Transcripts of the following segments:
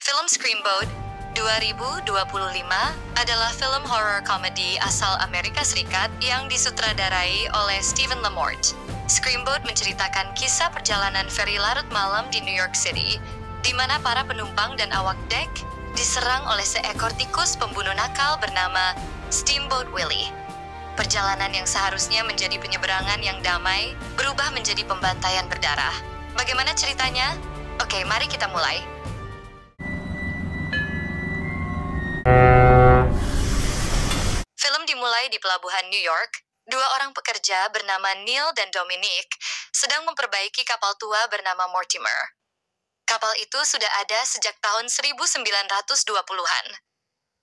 Film Screamboat 2025 adalah film horror komedi asal Amerika Serikat yang disutradarai oleh Stephen Lamort. Screamboat menceritakan kisah perjalanan feri larut malam di New York City, di mana para penumpang dan awak dek diserang oleh seekor tikus pembunuh nakal bernama Steamboat Willie. Perjalanan yang seharusnya menjadi penyeberangan yang damai berubah menjadi pembantaian berdarah. Bagaimana ceritanya? Oke, mari kita mulai. Film dimulai di pelabuhan New York. Dua orang pekerja bernama Neil dan Dominic sedang memperbaiki kapal tua bernama Mortimer. Kapal itu sudah ada sejak tahun 1920-an.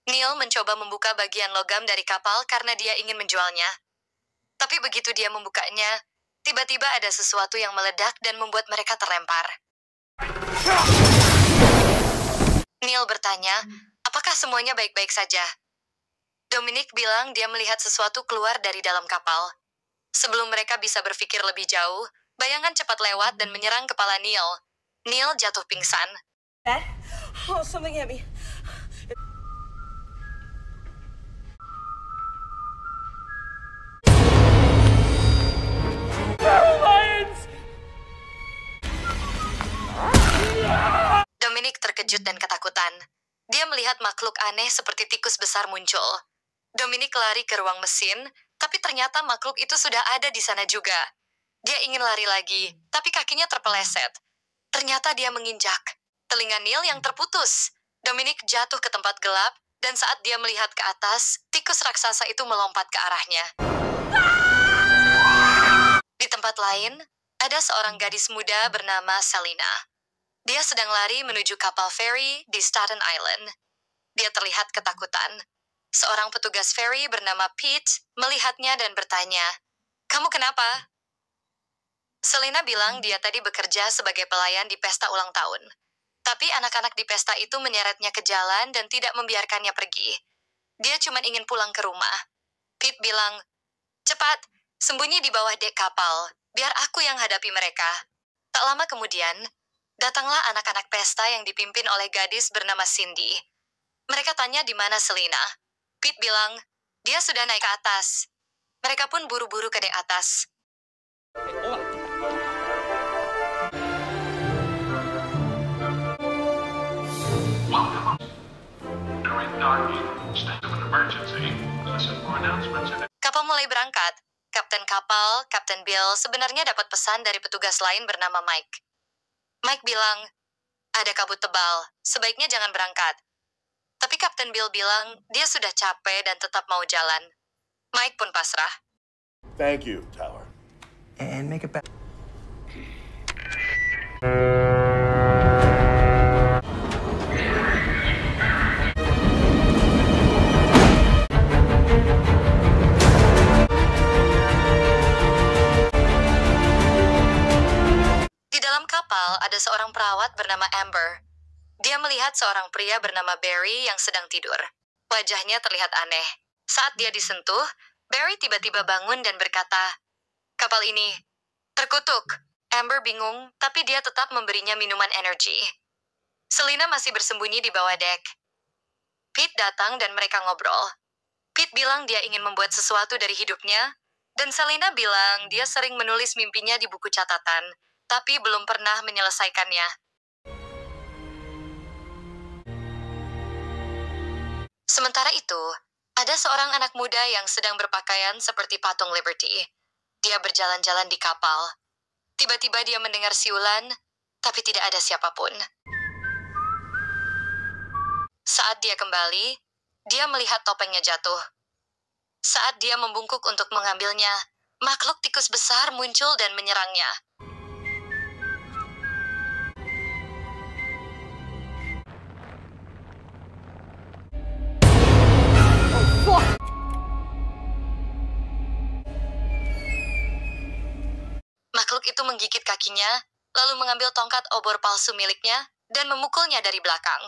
Neil mencoba membuka bagian logam dari kapal karena dia ingin menjualnya. Tapi begitu dia membukanya, tiba-tiba ada sesuatu yang meledak dan membuat mereka terlempar. Neil bertanya, apakah semuanya baik-baik saja? Dominic bilang dia melihat sesuatu keluar dari dalam kapal. Sebelum mereka bisa berpikir lebih jauh, bayangan cepat lewat dan menyerang kepala Neil. Neil jatuh pingsan. Oh, something hit me. Dominic terkejut dan ketakutan. Dia melihat makhluk aneh seperti tikus besar muncul. Dominic lari ke ruang mesin, tapi ternyata makhluk itu sudah ada di sana juga. Dia ingin lari lagi, tapi kakinya terpeleset. Ternyata dia menginjak telinga Neil yang terputus. Dominic jatuh ke tempat gelap, dan saat dia melihat ke atas, tikus raksasa itu melompat ke arahnya. Di tempat lain, ada seorang gadis muda bernama Selina. Dia sedang lari menuju kapal feri di Staten Island. Dia terlihat ketakutan. Seorang petugas feri bernama Pete melihatnya dan bertanya, "Kamu kenapa?" Selina bilang dia tadi bekerja sebagai pelayan di pesta ulang tahun. Tapi anak-anak di pesta itu menyeretnya ke jalan dan tidak membiarkannya pergi. Dia cuma ingin pulang ke rumah. Pete bilang, "Cepat, sembunyi di bawah dek kapal, biar aku yang hadapi mereka." Tak lama kemudian, datanglah anak-anak pesta yang dipimpin oleh gadis bernama Cindy. Mereka tanya di mana Selina. Pete bilang, dia sudah naik ke atas. Mereka pun buru-buru ke dek atas. Kapal mulai berangkat. Kapten kapal, Kapten Bill, sebenarnya dapat pesan dari petugas lain bernama Mike. Mike bilang, ada kabut tebal, sebaiknya jangan berangkat. Tapi Kapten Bill bilang dia sudah capek dan tetap mau jalan. Mike pun pasrah. Thank you, Tower. And make it back. Di dalam kapal ada seorang perawat bernama Amber. Dia melihat seorang pria bernama Barry yang sedang tidur. Wajahnya terlihat aneh. Saat dia disentuh, Barry tiba-tiba bangun dan berkata, "Kapal ini terkutuk." Amber bingung, tapi dia tetap memberinya minuman energi. Selina masih bersembunyi di bawah dek. Pete datang dan mereka ngobrol. Pete bilang dia ingin membuat sesuatu dari hidupnya, dan Selina bilang dia sering menulis mimpinya di buku catatan, tapi belum pernah menyelesaikannya. Sementara itu, ada seorang anak muda yang sedang berpakaian seperti patung Liberty. Dia berjalan-jalan di kapal. Tiba-tiba dia mendengar siulan, tapi tidak ada siapapun. Saat dia kembali, dia melihat topengnya jatuh. Saat dia membungkuk untuk mengambilnya, makhluk tikus besar muncul dan menyerangnya. Makhluk itu menggigit kakinya, lalu mengambil tongkat obor palsu miliknya dan memukulnya dari belakang.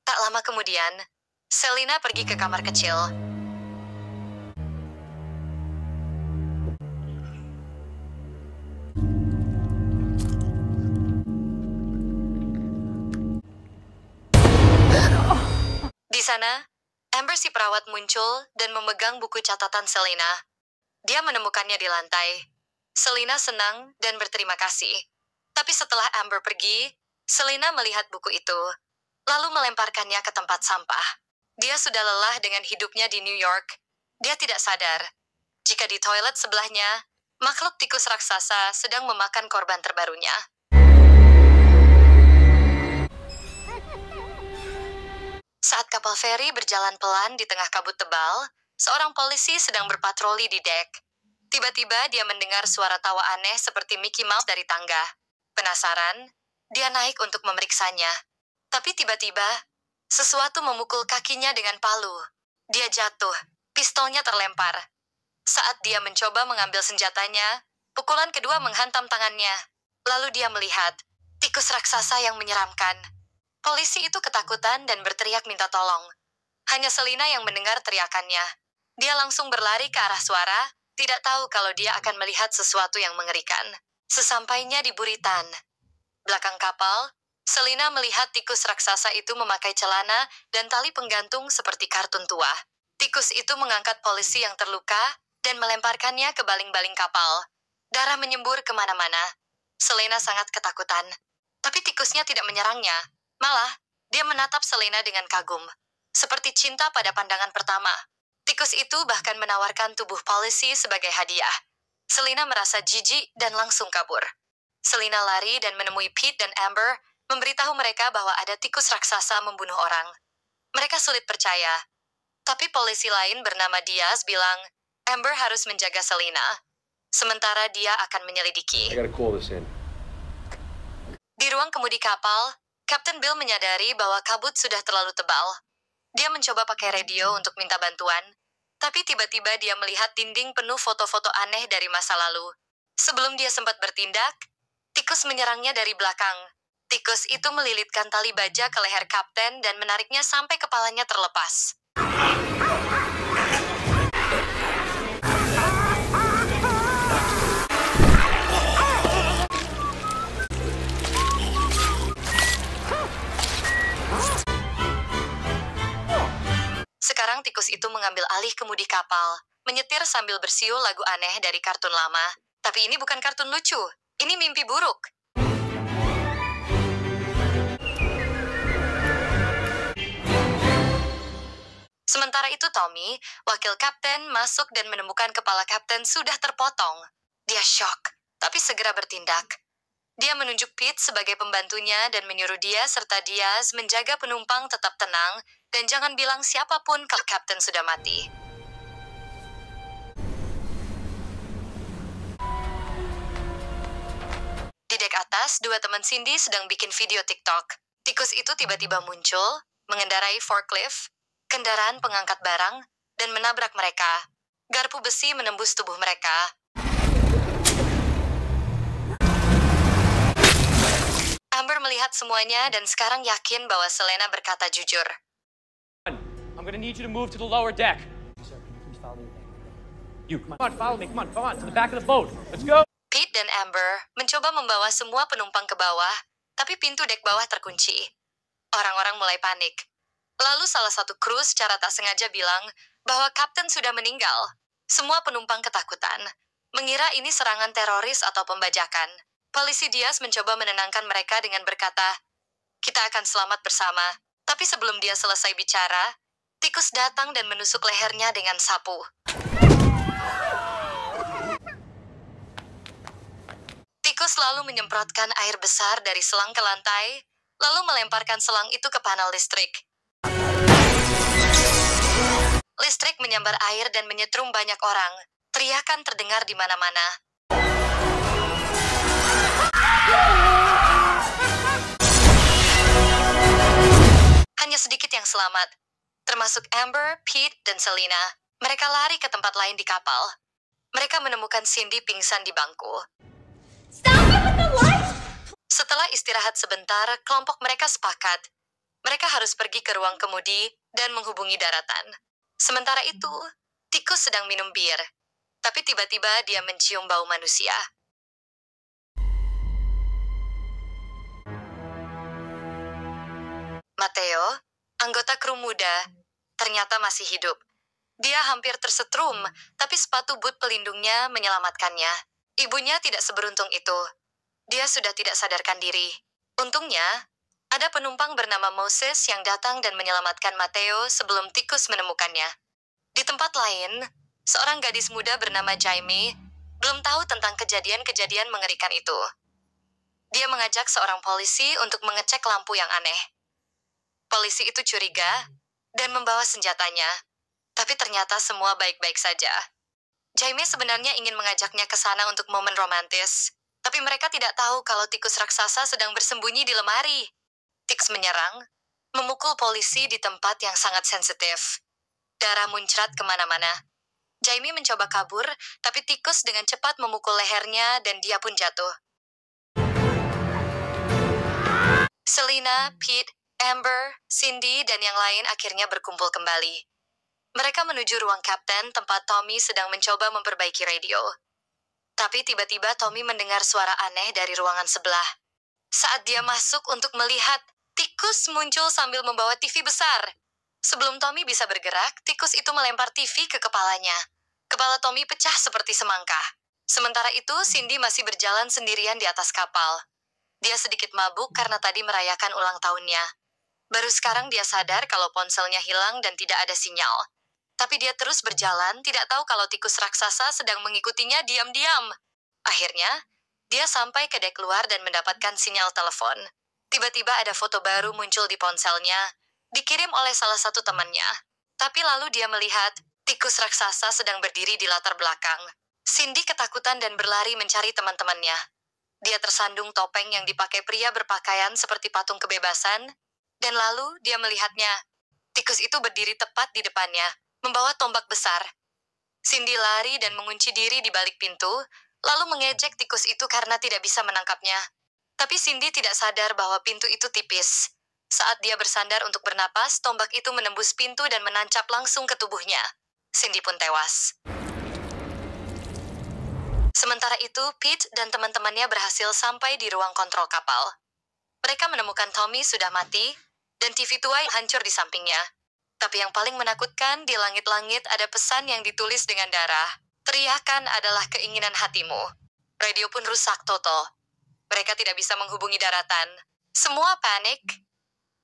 Tak lama kemudian, Selina pergi ke kamar kecil. sana, Amber si perawat muncul dan memegang buku catatan Selina. Dia menemukannya di lantai. Selina senang dan berterima kasih. Tapi setelah Amber pergi, Selina melihat buku itu, lalu melemparkannya ke tempat sampah. Dia sudah lelah dengan hidupnya di New York. Dia tidak sadar jika di toilet sebelahnya, makhluk tikus raksasa sedang memakan korban terbarunya. Saat kapal feri berjalan pelan di tengah kabut tebal, seorang polisi sedang berpatroli di dek. Tiba-tiba dia mendengar suara tawa aneh seperti Mickey Mouse dari tangga. Penasaran, dia naik untuk memeriksanya. Tapi tiba-tiba, sesuatu memukul kakinya dengan palu. Dia jatuh, pistolnya terlempar. Saat dia mencoba mengambil senjatanya, pukulan kedua menghantam tangannya. Lalu dia melihat tikus raksasa yang menyeramkan. Polisi itu ketakutan dan berteriak minta tolong. Hanya Selina yang mendengar teriakannya. Dia langsung berlari ke arah suara, tidak tahu kalau dia akan melihat sesuatu yang mengerikan. Sesampainya di buritan, belakang kapal, Selina melihat tikus raksasa itu memakai celana dan tali penggantung seperti kartun tua. Tikus itu mengangkat polisi yang terluka dan melemparkannya ke baling-baling kapal. Darah menyembur kemana-mana. Selina sangat ketakutan. Tapi tikusnya tidak menyerangnya. Malah, dia menatap Selina dengan kagum. Seperti cinta pada pandangan pertama. Tikus itu bahkan menawarkan tubuh polisi sebagai hadiah. Selina merasa jijik dan langsung kabur. Selina lari dan menemui Pete dan Amber, memberitahu mereka bahwa ada tikus raksasa membunuh orang. Mereka sulit percaya. Tapi polisi lain bernama Diaz bilang, Amber harus menjaga Selina. Sementara dia akan menyelidiki. I gotta call this in. Di ruang kemudi kapal, Kapten Bill menyadari bahwa kabut sudah terlalu tebal. Dia mencoba pakai radio untuk minta bantuan, tapi tiba-tiba dia melihat dinding penuh foto-foto aneh dari masa lalu. Sebelum dia sempat bertindak, tikus menyerangnya dari belakang. Tikus itu melilitkan tali baja ke leher kapten dan menariknya sampai kepalanya terlepas. Sekarang tikus itu mengambil alih kemudi kapal, menyetir sambil bersiul lagu aneh dari kartun lama. Tapi ini bukan kartun lucu, ini mimpi buruk. Sementara itu Tommy, wakil kapten, masuk dan menemukan kepala kapten sudah terpotong. Dia syok, tapi segera bertindak. Dia menunjuk Pete sebagai pembantunya dan menyuruh dia serta Diaz menjaga penumpang tetap tenang dan jangan bilang siapapun kalau kapten sudah mati. Di dek atas, dua teman Cindy sedang bikin video TikTok. Tikus itu tiba-tiba muncul, mengendarai forklift, kendaraan pengangkat barang, dan menabrak mereka. Garpu besi menembus tubuh mereka. Amber melihat semuanya dan sekarang yakin bahwa Selena berkata jujur. I'm gonna need you to move to the lower deck. Sir, can you please follow me? Come on, follow me. Come on, to the back of the boat. Let's go. Pete dan Amber mencoba membawa semua penumpang ke bawah, tapi pintu dek bawah terkunci. Orang-orang mulai panik. Lalu salah satu kru secara tak sengaja bilang bahwa kapten sudah meninggal. Semua penumpang ketakutan, mengira ini serangan teroris atau pembajakan. Polisi Diaz mencoba menenangkan mereka dengan berkata, "Kita akan selamat bersama." Tapi sebelum dia selesai bicara, tikus datang dan menusuk lehernya dengan sapu. Tikus lalu menyemprotkan air besar dari selang ke lantai, lalu melemparkan selang itu ke panel listrik. Listrik menyambar air dan menyetrum banyak orang. Teriakan terdengar di mana-mana. Hanya sedikit yang selamat, termasuk Amber, Pete, dan Selena. Mereka lari ke tempat lain di kapal. Mereka menemukan Cindy pingsan di bangku. Setelah istirahat sebentar, kelompok mereka sepakat. Mereka harus pergi ke ruang kemudi dan menghubungi daratan. Sementara itu, tikus sedang minum bir. Tapi tiba-tiba dia mencium bau manusia. Mateo, anggota kru muda, ternyata masih hidup. Dia hampir tersetrum, tapi sepatu boot pelindungnya menyelamatkannya. Ibunya tidak seberuntung itu. Dia sudah tidak sadarkan diri. Untungnya, ada penumpang bernama Moses yang datang dan menyelamatkan Mateo sebelum tikus menemukannya. Di tempat lain, seorang gadis muda bernama Jaime belum tahu tentang kejadian-kejadian mengerikan itu. Dia mengajak seorang polisi untuk mengecek lampu yang aneh. Polisi itu curiga dan membawa senjatanya, tapi ternyata semua baik-baik saja. Jaime sebenarnya ingin mengajaknya ke sana untuk momen romantis, tapi mereka tidak tahu kalau tikus raksasa sedang bersembunyi di lemari. Tikus menyerang, memukul polisi di tempat yang sangat sensitif. Darah muncrat kemana-mana. Jaime mencoba kabur, tapi tikus dengan cepat memukul lehernya dan dia pun jatuh. Selina, Pete, Amber, Cindy, dan yang lain akhirnya berkumpul kembali. Mereka menuju ruang kapten tempat Tommy sedang mencoba memperbaiki radio. Tapi tiba-tiba Tommy mendengar suara aneh dari ruangan sebelah. Saat dia masuk untuk melihat, tikus muncul sambil membawa TV besar. Sebelum Tommy bisa bergerak, tikus itu melempar TV ke kepalanya. Kepala Tommy pecah seperti semangka. Sementara itu, Cindy masih berjalan sendirian di atas kapal. Dia sedikit mabuk karena tadi merayakan ulang tahunnya. Baru sekarang dia sadar kalau ponselnya hilang dan tidak ada sinyal. Tapi dia terus berjalan, tidak tahu kalau tikus raksasa sedang mengikutinya diam-diam. Akhirnya, dia sampai ke dek luar dan mendapatkan sinyal telepon. Tiba-tiba ada foto baru muncul di ponselnya, dikirim oleh salah satu temannya. Tapi lalu dia melihat tikus raksasa sedang berdiri di latar belakang. Cindy ketakutan dan berlari mencari teman-temannya. Dia tersandung topeng yang dipakai pria berpakaian seperti patung kebebasan, dan lalu dia melihatnya. Tikus itu berdiri tepat di depannya, membawa tombak besar. Cindy lari dan mengunci diri di balik pintu, lalu mengejek tikus itu karena tidak bisa menangkapnya. Tapi Cindy tidak sadar bahwa pintu itu tipis. Saat dia bersandar untuk bernapas, tombak itu menembus pintu dan menancap langsung ke tubuhnya. Cindy pun tewas. Sementara itu, Pete dan teman-temannya berhasil sampai di ruang kontrol kapal. Mereka menemukan Tommy sudah mati, dan TV tua hancur di sampingnya. Tapi yang paling menakutkan, di langit-langit ada pesan yang ditulis dengan darah. Teriakan adalah keinginan hatimu. Radio pun rusak total. Mereka tidak bisa menghubungi daratan. Semua panik.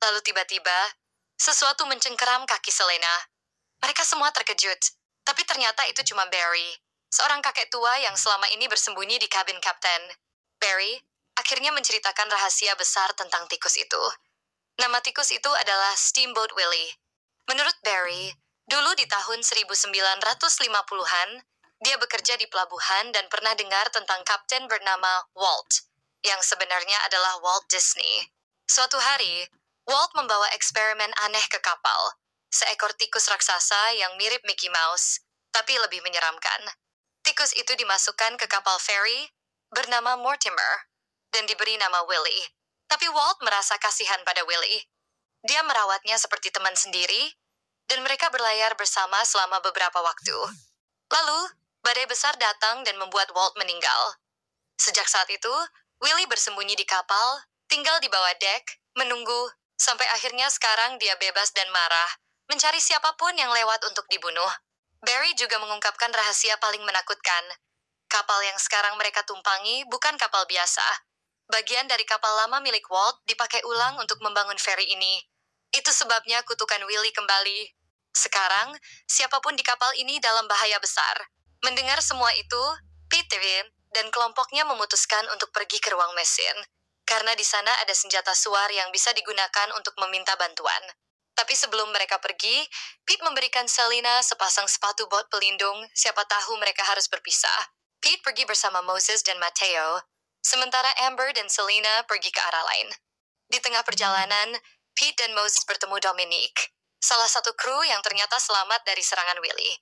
Lalu tiba-tiba, sesuatu mencengkeram kaki Selena. Mereka semua terkejut. Tapi ternyata itu cuma Barry, seorang kakek tua yang selama ini bersembunyi di kabin kapten. Barry akhirnya menceritakan rahasia besar tentang tikus itu. Nama tikus itu adalah Steamboat Willie. Menurut Barry, dulu di tahun 1950-an, dia bekerja di pelabuhan dan pernah dengar tentang kapten bernama Walt, yang sebenarnya adalah Walt Disney. Suatu hari, Walt membawa eksperimen aneh ke kapal. Seekor tikus raksasa yang mirip Mickey Mouse, tapi lebih menyeramkan. Tikus itu dimasukkan ke kapal feri bernama Mortimer dan diberi nama Willie. Tapi Walt merasa kasihan pada Willie. Dia merawatnya seperti teman sendiri, dan mereka berlayar bersama selama beberapa waktu. Lalu, badai besar datang dan membuat Walt meninggal. Sejak saat itu, Willie bersembunyi di kapal, tinggal di bawah dek, menunggu, sampai akhirnya sekarang dia bebas dan marah, mencari siapapun yang lewat untuk dibunuh. Barry juga mengungkapkan rahasia paling menakutkan. Kapal yang sekarang mereka tumpangi bukan kapal biasa. Bagian dari kapal lama milik Walt dipakai ulang untuk membangun feri ini. Itu sebabnya kutukan Willie kembali. Sekarang, siapapun di kapal ini dalam bahaya besar. Mendengar semua itu, Pete dan kelompoknya memutuskan untuk pergi ke ruang mesin. Karena di sana ada senjata suar yang bisa digunakan untuk meminta bantuan. Tapi sebelum mereka pergi, Pete memberikan Selena sepasang sepatu bot pelindung, siapa tahu mereka harus berpisah. Pete pergi bersama Moses dan Mateo, sementara Amber dan Selena pergi ke arah lain. Di tengah perjalanan, Pete dan Moses bertemu Dominic, salah satu kru yang ternyata selamat dari serangan Willie.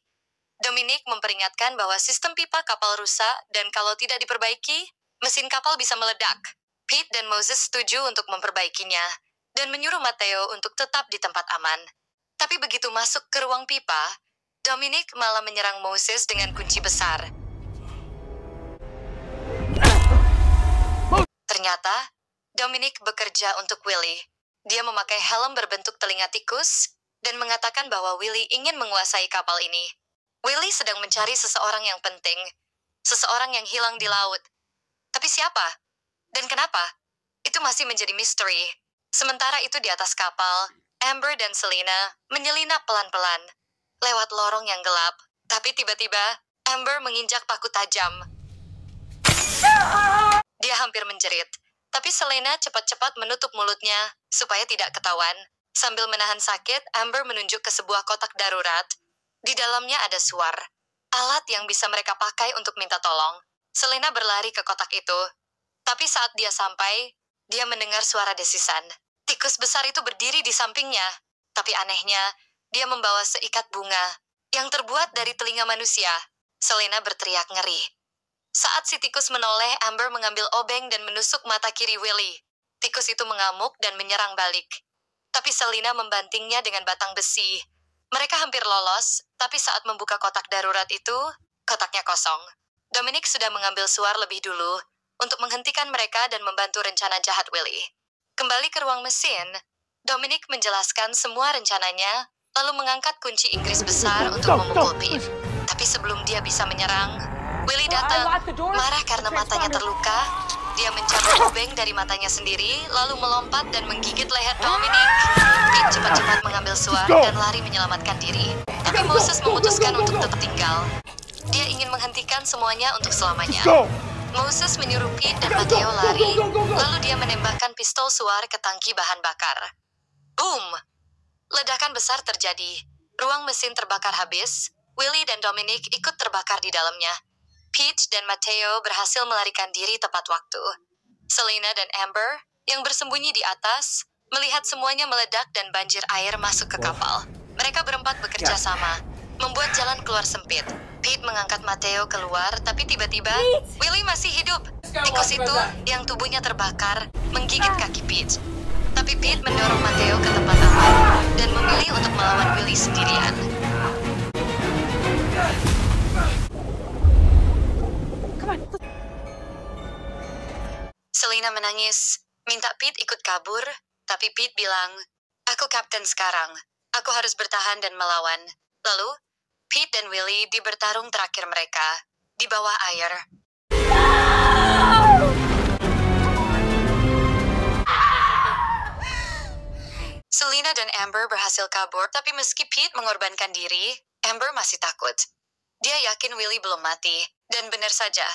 Dominic memperingatkan bahwa sistem pipa kapal rusak dan kalau tidak diperbaiki, mesin kapal bisa meledak. Pete dan Moses setuju untuk memperbaikinya dan menyuruh Mateo untuk tetap di tempat aman. Tapi begitu masuk ke ruang pipa, Dominic malah menyerang Moses dengan kunci besar. Ternyata, Dominic bekerja untuk Willie. Dia memakai helm berbentuk telinga tikus dan mengatakan bahwa Willy ingin menguasai kapal ini. Willy sedang mencari seseorang yang penting, seseorang yang hilang di laut. Tapi siapa? Dan kenapa? Itu masih menjadi misteri. Sementara itu di atas kapal, Amber dan Selena menyelinap pelan-pelan lewat lorong yang gelap. Tapi tiba-tiba, Amber menginjak paku tajam. Dia hampir menjerit, tapi Selena cepat-cepat menutup mulutnya supaya tidak ketahuan. Sambil menahan sakit, Amber menunjuk ke sebuah kotak darurat. Di dalamnya ada suar, alat yang bisa mereka pakai untuk minta tolong. Selena berlari ke kotak itu, tapi saat dia sampai, dia mendengar suara desisan. Tikus besar itu berdiri di sampingnya, tapi anehnya, dia membawa seikat bunga yang terbuat dari telinga manusia. Selena berteriak ngeri. Saat si tikus menoleh, Amber mengambil obeng dan menusuk mata kiri Willy. Tikus itu mengamuk dan menyerang balik. Tapi Selena membantingnya dengan batang besi. Mereka hampir lolos, tapi saat membuka kotak darurat itu, kotaknya kosong. Dominic sudah mengambil suar lebih dulu untuk menghentikan mereka dan membantu rencana jahat Willy. Kembali ke ruang mesin, Dominic menjelaskan semua rencananya, lalu mengangkat kunci Inggris besar untuk memukul Pete. Tapi sebelum dia bisa menyerang, Willy datang, marah karena matanya terluka. Dia mencabut obeng dari matanya sendiri, lalu melompat dan menggigit leher Dominic. Pete cepat-cepat mengambil suar dan lari menyelamatkan diri. Tapi Moses memutuskan untuk tetap tinggal. Dia ingin menghentikan semuanya untuk selamanya. Moses menyuruh Pete dan Mateo lari, lalu dia menembakkan pistol suar ke tangki bahan bakar. Boom! Ledakan besar terjadi. Ruang mesin terbakar habis. Willy dan Dominic ikut terbakar di dalamnya. Pete dan Mateo berhasil melarikan diri tepat waktu. Selena dan Amber, yang bersembunyi di atas, melihat semuanya meledak dan banjir air masuk ke kapal. Mereka berempat bekerja sama, membuat jalan keluar sempit. Pete mengangkat Mateo keluar, tapi tiba-tiba, Willy masih hidup. Tikus itu, yang tubuhnya terbakar, menggigit kaki Pete. Tapi Pete mendorong Mateo ke tempat aman, dan memilih untuk melawan Willy sendirian. Selena menangis, minta Pete ikut kabur, tapi Pete bilang, "Aku kapten sekarang, aku harus bertahan dan melawan." Lalu, Pete dan Willy bertarung terakhir mereka, di bawah air. Selena dan Amber berhasil kabur, tapi meski Pete mengorbankan diri, Amber masih takut. Dia yakin Willy belum mati, dan benar saja.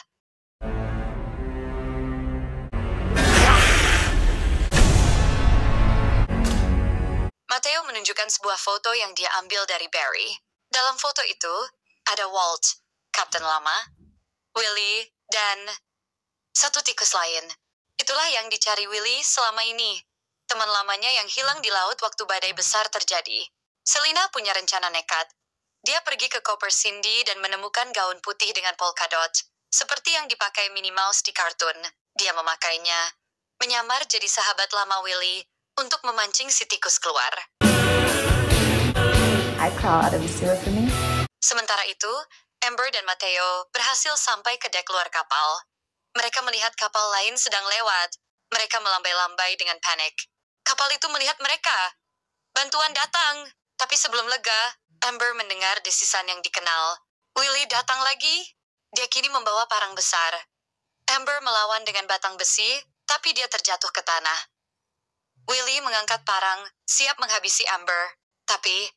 Mateo menunjukkan sebuah foto yang dia ambil dari Barry. Dalam foto itu, ada Walt, kapten lama, Willy, dan satu tikus lain. Itulah yang dicari Willy selama ini. Teman lamanya yang hilang di laut waktu badai besar terjadi. Selena punya rencana nekat. Dia pergi ke koper Cindy dan menemukan gaun putih dengan polka dot, seperti yang dipakai Minnie Mouse di kartun. Dia memakainya, menyamar jadi sahabat lama Willy, untuk memancing si tikus keluar. I crawl out of the sewer for me. Sementara itu, Amber dan Mateo berhasil sampai ke dek luar kapal. Mereka melihat kapal lain sedang lewat. Mereka melambai-lambai dengan panik. Kapal itu melihat mereka. Bantuan datang. Tapi sebelum lega, Amber mendengar desisan yang dikenal. Willy datang lagi. Dia kini membawa parang besar. Amber melawan dengan batang besi, tapi dia terjatuh ke tanah. Willy mengangkat parang, siap menghabisi Amber. Tapi,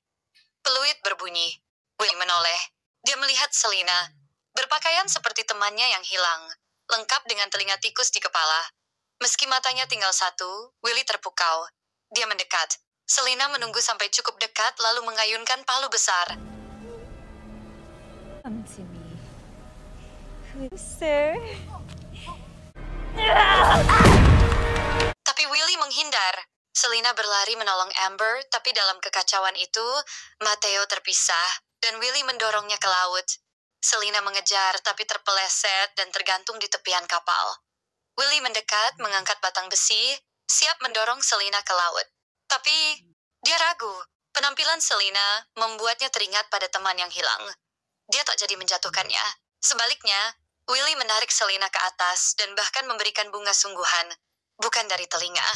peluit berbunyi. Willy menoleh. Dia melihat Selena, berpakaian seperti temannya yang hilang, lengkap dengan telinga tikus di kepala. Meski matanya tinggal satu, Willy terpukau. Dia mendekat. Selena menunggu sampai cukup dekat lalu mengayunkan palu besar. Come to me. Sir. Tapi Willy menghindar. Selena berlari menolong Amber, tapi dalam kekacauan itu, Mateo terpisah, dan Willy mendorongnya ke laut. Selena mengejar, tapi terpeleset dan tergantung di tepian kapal. Willy mendekat, mengangkat batang besi, siap mendorong Selena ke laut. Tapi, dia ragu. Penampilan Selena membuatnya teringat pada teman yang hilang. Dia tak jadi menjatuhkannya. Sebaliknya, Willy menarik Selena ke atas dan bahkan memberikan bunga sungguhan, bukan dari telinga.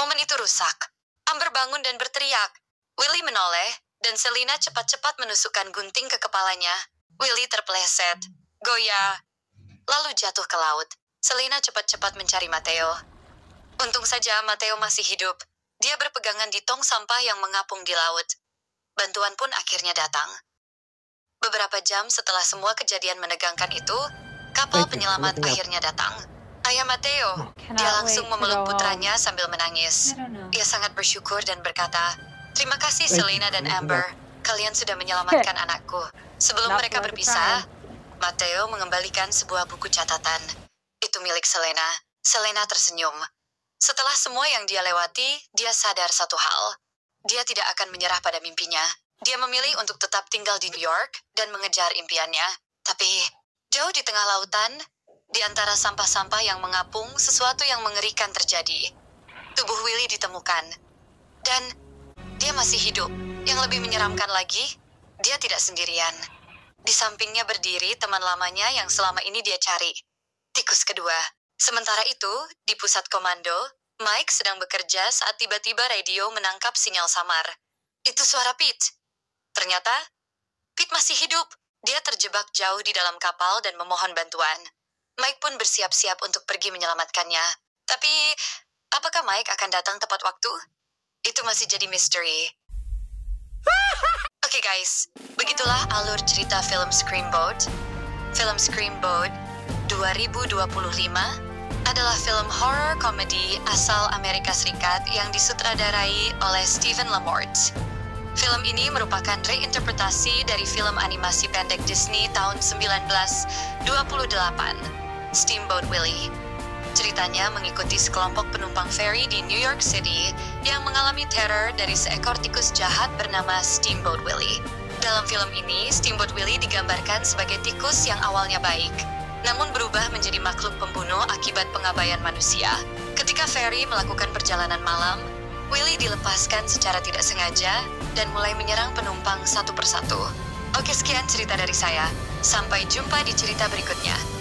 Momen itu rusak. Amber bangun dan berteriak. Willy menoleh, dan Selina cepat-cepat menusukkan gunting ke kepalanya. Willy terpeleset, goyah, lalu jatuh ke laut. Selina cepat-cepat mencari Matteo. Untung saja Matteo masih hidup. Dia berpegangan di tong sampah yang mengapung di laut. Bantuan pun akhirnya datang. Beberapa jam setelah semua kejadian menegangkan itu, kapal penyelamat akhirnya datang. Ayah Matteo, dia langsung memeluk putranya sambil menangis. Ia sangat bersyukur dan berkata, "Terima kasih Selina dan Amber, kalian sudah menyelamatkan anakku." Sebelum mereka berpisah, Matteo mengembalikan sebuah buku catatan. Itu milik Selena. Selena tersenyum. Setelah semua yang dia lewati, dia sadar satu hal. Dia tidak akan menyerah pada mimpinya. Dia memilih untuk tetap tinggal di New York dan mengejar impiannya. Tapi, jauh di tengah lautan, di antara sampah-sampah yang mengapung, sesuatu yang mengerikan terjadi. Tubuh Willy ditemukan. Dan dia masih hidup. Yang lebih menyeramkan lagi, dia tidak sendirian. Di sampingnya berdiri teman lamanya yang selama ini dia cari. Tikus kedua. Sementara itu, di pusat komando, Mike sedang bekerja saat tiba-tiba radio menangkap sinyal samar. Itu suara Pete. Ternyata, Pete masih hidup. Dia terjebak jauh di dalam kapal dan memohon bantuan. Mike pun bersiap-siap untuk pergi menyelamatkannya. Tapi, apakah Mike akan datang tepat waktu? Itu masih jadi misteri. Oke guys, begitulah alur cerita film Screamboat. Film Screamboat 2025 adalah film horror komedi asal Amerika Serikat yang disutradarai oleh Stephen Lamort. Film ini merupakan reinterpretasi dari film animasi pendek Disney tahun 1928, Steamboat Willie. Ceritanya mengikuti sekelompok penumpang ferry di New York City yang mengalami teror dari seekor tikus jahat bernama Steamboat Willie. Dalam film ini, Steamboat Willie digambarkan sebagai tikus yang awalnya baik, namun berubah menjadi makhluk pembunuh akibat pengabaian manusia. Ketika ferry melakukan perjalanan malam, Willie dilepaskan secara tidak sengaja dan mulai menyerang penumpang satu persatu. Oke, sekian cerita dari saya. Sampai jumpa di cerita berikutnya.